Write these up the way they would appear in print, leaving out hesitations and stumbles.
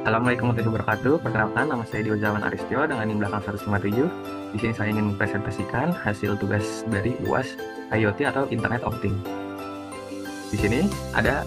Assalamualaikum warahmatullahi wabarakatuh. Perkenalkan, nama saya Dio Zaman Aristio dengan NIM belakang 157. Di sini saya ingin presentasikan hasil tugas dari UAS IoT atau Internet of Things. Di sini ada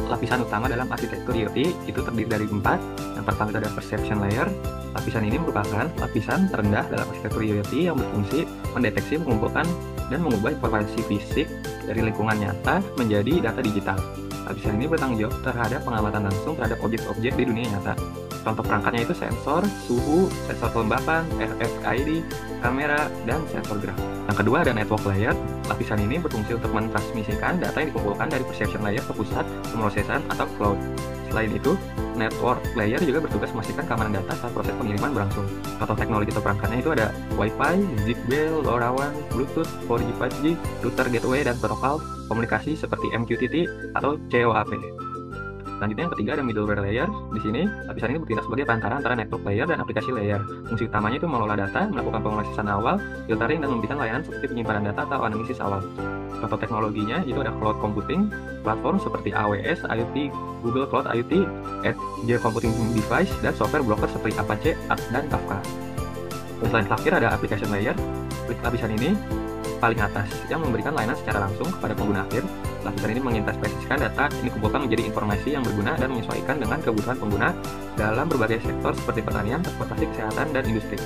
lapisan utama dalam arsitektur IoT, itu terdiri dari 4. Yang pertama itu ada perception layer. Lapisan ini merupakan lapisan terendah dalam arsitektur IoT yang berfungsi mendeteksi, mengumpulkan, dan mengubah informasi fisik dari lingkungan nyata menjadi data digital. Lapisan ini bertanggung jawab terhadap pengamatan langsung terhadap objek-objek di dunia nyata. Contoh perangkatnya itu sensor, suhu, sensor kelembapan, RFID, kamera, dan sensor gerak. Yang kedua ada network layer. Lapisan ini berfungsi untuk mentransmisikan data yang dikumpulkan dari perception layer ke pusat pemrosesan atau cloud. Selain itu, network layer juga bertugas memastikan keamanan data saat proses pengiriman berlangsung. Contoh teknologi atau perangkatnya itu ada Wi-Fi, Zigbee, LoRaWAN, Bluetooth, 4G, 5G, router gateway, dan protokol komunikasi seperti MQTT atau COAP. Selanjutnya yang ketiga ada middleware layer. Di sini lapisan ini bertindak sebagai perantara antara network layer dan aplikasi layer. Fungsi utamanya itu mengelola data, melakukan pemrosesan awal, filtering, dan memberikan layanan seperti penyimpanan data atau analisis awal. Contoh teknologinya itu ada cloud computing, platform seperti AWS, IoT, Google Cloud IoT, Edge Computing Device, dan software broker seperti Apache, dan Kafka. Dan selain terakhir ada application layer. Lapisan ini paling atas yang memberikan layanan secara langsung kepada pengguna akhir. Lapisan ini menginterpretasikan data yang dikumpulkan menjadi informasi yang berguna dan menyesuaikan dengan kebutuhan pengguna dalam berbagai sektor seperti pertanian, transportasi, kesehatan, dan industri.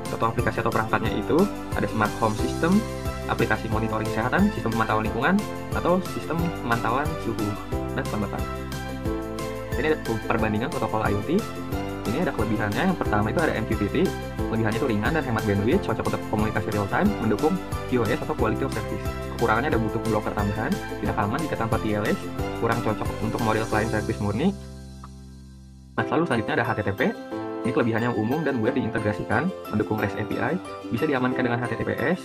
Contoh aplikasi atau perangkatnya itu ada smart home system, aplikasi monitoring kesehatan, sistem pemantauan lingkungan, atau sistem pemantauan suhu dan kelembapan. Ini ada perbandingan protokol IoT. Ini ada kelebihannya. Yang pertama itu ada MQTT. Kelebihannya itu ringan dan hemat bandwidth, cocok untuk komunikasi real time, mendukung QoS atau quality of service. Kekurangannya ada butuh blocker tambahan, tidak aman jika tanpa TLS, kurang cocok untuk model client service murni. Nah, lalu selanjutnya ada HTTP. Ini kelebihannya yang umum dan mudah diintegrasikan, mendukung REST API, bisa diamankan dengan HTTPS.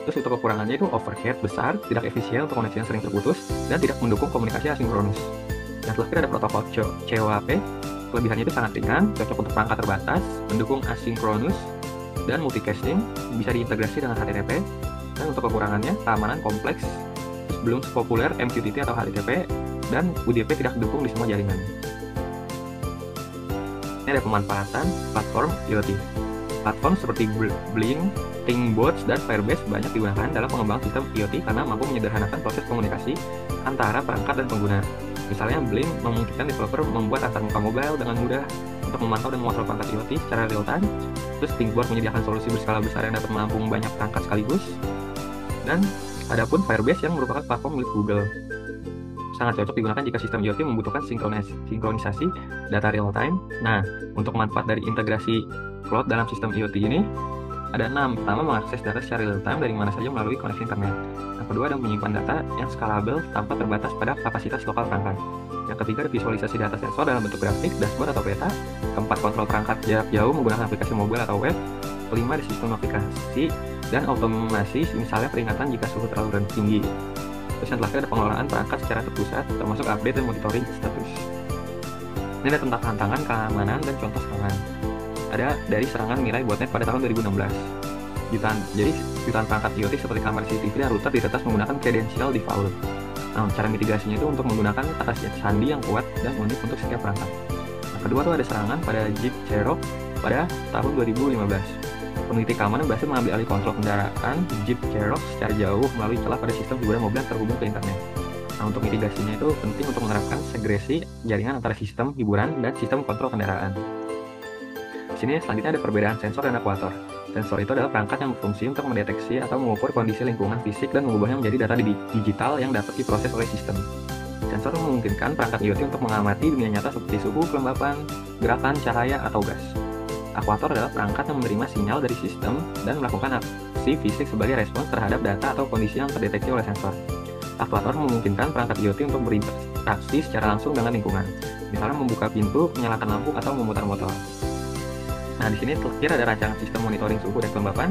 Terus untuk kekurangannya itu overhead besar, tidak efisien untuk koneksi yang sering terputus, dan tidak mendukung komunikasi asinkronus. Yang terakhir ada protokol COAP. Kelebihannya itu sangat ringan, cocok untuk perangkat terbatas, mendukung asinkronus dan multicasting, bisa diintegrasi dengan HTTP. Dan untuk kekurangannya, keamanan kompleks, belum sepopuler MQTT atau HTTP, dan UDP tidak didukung di semua jaringan. Ini ada pemanfaatan platform IoT. Platform seperti Blink, ThinkBots, dan Firebase banyak digunakan dalam pengembangan sistem IoT karena mampu menyederhanakan proses komunikasi antara perangkat dan pengguna. Misalnya, Blink memungkinkan developer membuat antarmuka mobile dengan mudah untuk memantau dan mengontrol perangkat IoT secara real time. Terus ThinkBots menyediakan solusi berskala besar yang dapat menampung banyak perangkat sekaligus. Dan adapun Firebase yang merupakan platform milik Google. Sangat cocok digunakan jika sistem IoT membutuhkan sinkronisasi data real time. Nah, untuk manfaat dari integrasi cloud dalam sistem IoT ini ada 6. Pertama, mengakses data secara real time dari mana saja melalui koneksi internet. Yang kedua, ada menyimpan data yang scalable tanpa terbatas pada kapasitas lokal perangkat. Yang ketiga, ada visualisasi data sensor dalam bentuk grafik, dashboard, atau peta. Keempat, kontrol perangkat jarak jauh menggunakan aplikasi mobile atau web. Kelima, ada sistem notifikasi dan otomasi, misalnya peringatan jika suhu terlalu tinggi. Terus yang terakhir ada pengelolaan perangkat secara terpusat, termasuk update dan monitoring status. Ini ada tentang tantangan, keamanan, dan contoh serangan. Ada dari serangan Mirai botnet pada tahun 2016. Jutaan perangkat IoT seperti kamera CCTV dan router diretas menggunakan credential default. Nah, cara mitigasinya itu untuk menggunakan kata sandi yang kuat dan unik untuk setiap perangkat. Yang kedua tuh ada serangan pada Jeep Cherokee pada tahun 2015. Peneliti keamanan berhasil mengambil alih kontrol kendaraan Jeep Cherokee secara jauh melalui celah pada sistem hiburan mobil yang terhubung ke internet. Nah, untuk mitigasinya itu penting untuk menerapkan segresi jaringan antara sistem hiburan dan sistem kontrol kendaraan. Di sini selanjutnya ada perbedaan sensor dan aktuator. Sensor itu adalah perangkat yang berfungsi untuk mendeteksi atau mengukur kondisi lingkungan fisik dan mengubahnya menjadi data digital yang dapat diproses oleh sistem. Sensor memungkinkan perangkat IoT untuk mengamati dunia nyata seperti suhu, kelembapan, gerakan, cahaya, atau gas. Aktuator adalah perangkat yang menerima sinyal dari sistem dan melakukan aksi fisik sebagai respons terhadap data atau kondisi yang terdeteksi oleh sensor. Aktuator memungkinkan perangkat IoT untuk berinteraksi secara langsung dengan lingkungan, misalnya membuka pintu, menyalakan lampu, atau memutar motor. Nah, di sini terakhir ada rancangan sistem monitoring suhu dan kelembapan.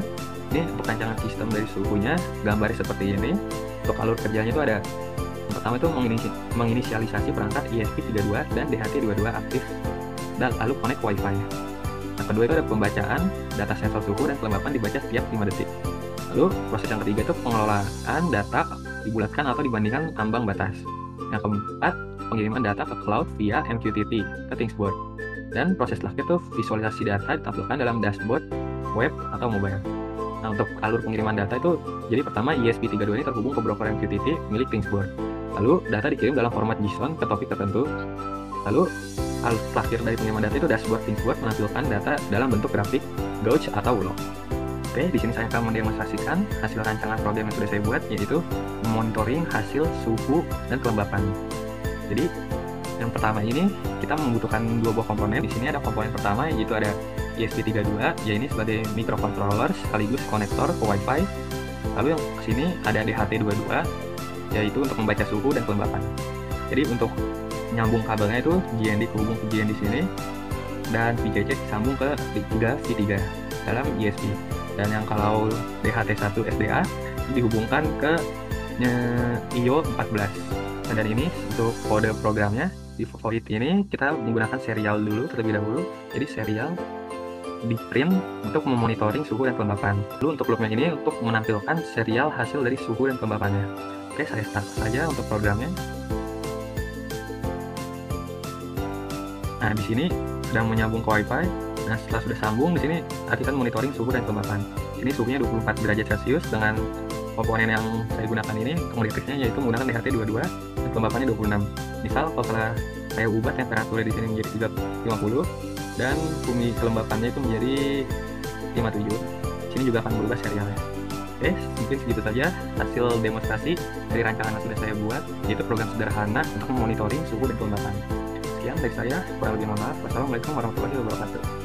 Ini untuk rancangan sistem dari suhunya, gambarnya seperti ini. Untuk alur kerjanya itu ada, yang pertama itu menginisialisasi perangkat ESP32 dan DHT22 aktif, dan lalu connect Wi-Fi. Yang kedua itu ada pembacaan data sensor suhu dan kelembapan dibaca setiap 5 detik. Lalu proses yang ketiga itu pengelolaan data dibulatkan atau dibandingkan ambang batas. Yang keempat, pengiriman data ke cloud via MQTT ke ThinkBots. Dan proses selanjutnya tuh visualisasi data ditampilkan dalam dashboard, web, atau mobile. Nah, untuk alur pengiriman data itu, jadi pertama ESP32 ini terhubung ke broker MQTT milik Thingsboard. Lalu data dikirim dalam format JSON ke topik tertentu. Lalu alur terakhir dari pengiriman data itu dashboard Thingsboard menampilkan data dalam bentuk grafik, gauge, atau log. Oke, di sini saya akan mendemonstrasikan hasil rancangan program yang sudah saya buat, yaitu monitoring hasil suhu dan kelembapan. Jadi yang pertama ini kita membutuhkan dua buah komponen. Di sini ada komponen pertama yaitu ada ESP32, ya ini sebagai microcontroller sekaligus konektor ke WiFi. Lalu yang kesini ada DHT22, yaitu untuk membaca suhu dan kelembapan. Jadi untuk nyambung kabelnya itu GND kehubung ke GND sini, dan VCC disambung ke V3 dalam ESP. Dan yang kalau DHT1 SDA dihubungkan ke IO14. Dan ini untuk kode programnya di void ini kita menggunakan serial dulu terlebih dahulu. Jadi serial di print untuk memonitoring suhu dan kelembapan. Lalu untuk loopnya ini untuk menampilkan serial hasil dari suhu dan kelembapannya. Oke, saya start saja untuk programnya. Nah, di sini sedang menyambung ke WiFi. Nah, setelah sudah sambung, di sini kita monitoring suhu dan kelembapan. Ini suhunya 24 derajat Celcius dengan komponen yang saya gunakan ini untuk modifikasinya yaitu menggunakan DHT22 dan kelembapannya 26. Misal kalau saya ubah temperaturnya di sini menjadi 50 dan bumi kelembapannya itu menjadi 57. Sini juga akan berubah serialnya. Oke, mungkin segitu saja hasil demonstrasi dari rancangan yang sudah saya buat, yaitu program sederhana untuk memonitoring suhu dan kelembapan. Sekian dari saya, kurang lebih mohon maaf. Wassalamualaikum warahmatullahi wabarakatuh.